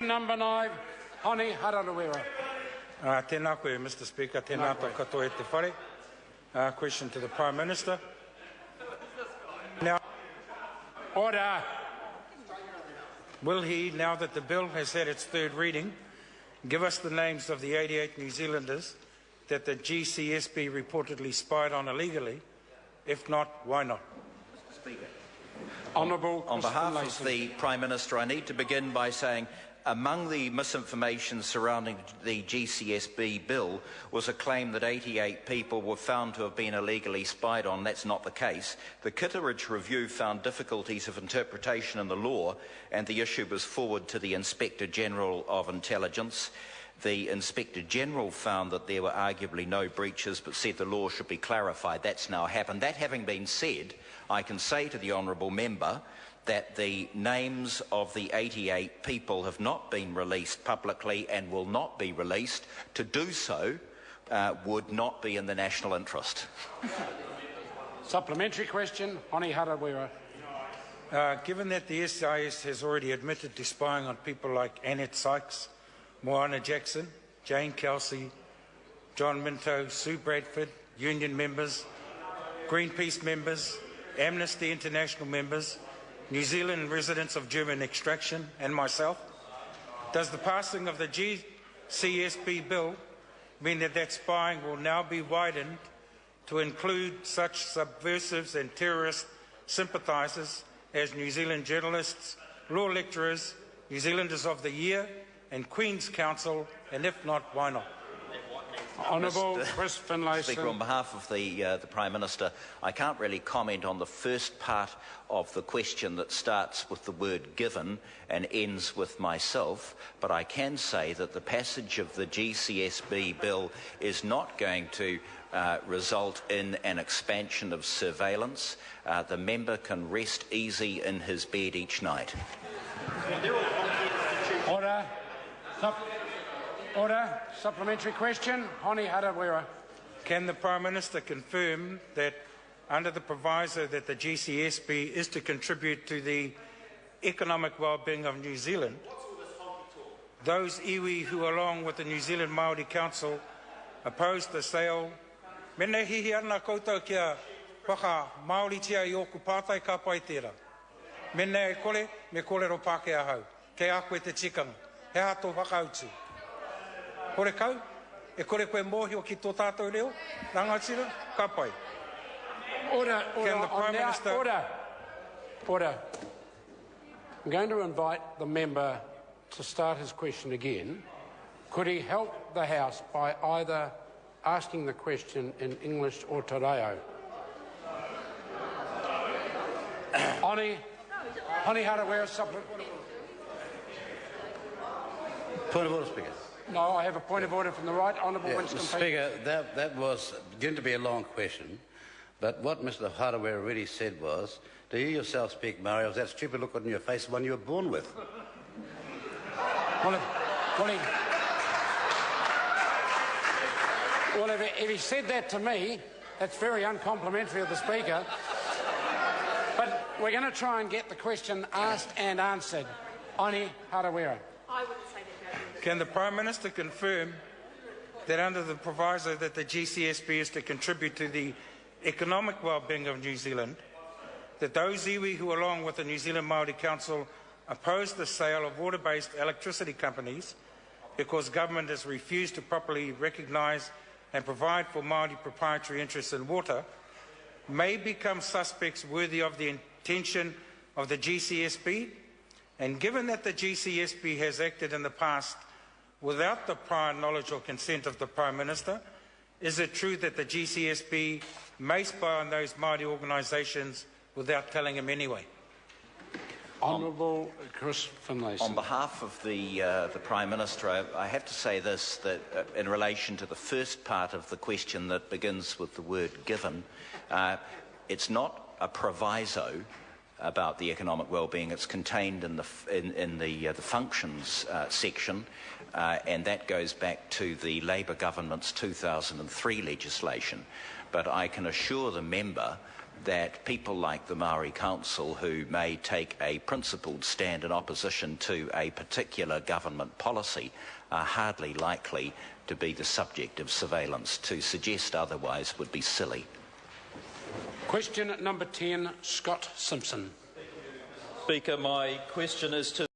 Number 9, Honi Harawira. Tēnā koe, Mr. Speaker. Tēnā tō katoa e te whare. Question to the Prime Minister. Now, Order. Will he, now that the bill has had its third reading, give us the names of the 88 New Zealanders that the GCSB reportedly spied on illegally? If not, why not? Mr. Speaker. Honourable On behalf of the Prime Minister, I need to begin by saying among the misinformation surrounding the GCSB bill was a claim that 88 people were found to have been illegally spied on. That's not the case. The Kitteridge Review found difficulties of interpretation in the law, and the issue was forwarded to the Inspector General of Intelligence. The Inspector General found that there were arguably no breaches, but said the law should be clarified. That's now happened. That having been said, I can say to the honourable member that the names of the 88 people have not been released publicly and will not be released. To do so would not be in the national interest. Supplementary question, Honi Harawira. Given that the SIS has already admitted to spying on people like Annette Sykes, Moana Jackson, Jane Kelsey, John Minto, Sue Bradford, union members, Greenpeace members, Amnesty International members, New Zealand residents of German extraction, and myself, does the passing of the GCSB bill mean that that spying will now be widened to include such subversives and terrorist sympathisers as New Zealand journalists, law lecturers, New Zealanders of the Year, and Queen's Counsel, and if not, why not? Honourable Chris Finlayson. Speaker, on behalf of the Prime Minister, I can't really comment on the first part of the question that starts with the word given and ends with myself, but I can say that the passage of the GCSB bill is not going to result in an expansion of surveillance. The member can rest easy in his bed each night. Order. Order. Supplementary question, Honi Harawira. Can the Prime Minister confirm that under the proviso that the GCSB is to contribute to the economic well-being of New Zealand, those iwi who, along with the New Zealand Māori Council, opposed the sale, mene hihi ana koutou kia whaka Māori tia I oku pātai ka pai tērā. Mene e kore, me kore ro Pākehā ahau. Kei a koe te tikanga. He hato whakautu. Kore kau, e kore koe mōhio ki tō tātou reo, rangatira, ka pai. Order, Can the Prime Minister... Order. I'm going to invite the member to start his question again. Could he help the House by either asking the question in English or te reo? Honi Harawira, supplementary. Point of order, Speaker. No, I have a point of order from the right. Honourable Winston. Mr. Speaker, that was going to be a long question, but what Mr. Harawira really said was, do you yourself speak Maori, or was that stupid look on your face the one you were born with? Well, if he said that to me, that's very uncomplimentary of the Speaker. But we're going to try and get the question asked and answered. Honi Harawira. I wouldn't say that. Can the Prime Minister confirm that under the proviso that the GCSB is to contribute to the economic well-being of New Zealand, that those iwi who, along with the New Zealand Māori Council, oppose the sale of water-based electricity companies because government has refused to properly recognise and provide for Māori proprietary interests in water, may become suspects worthy of the intention of the GCSB? And given that the GCSB has acted in the past without the prior knowledge or consent of the Prime Minister, is it true that the GCSB may spy on those Māori organisations without telling him anyway? Honourable Chris Finlayson. On behalf of the Prime Minister, I have to say this, that in relation to the first part of the question that begins with the word given, it's not a proviso about the economic well-being. It's contained in the functions section, and that goes back to the Labour government's 2003 legislation. But I can assure the member that people like the Maori Council, who may take a principled stand in opposition to a particular government policy, are hardly likely to be the subject of surveillance. To suggest otherwise would be silly. Question number 10, Scott Simpson. Speaker, my question is to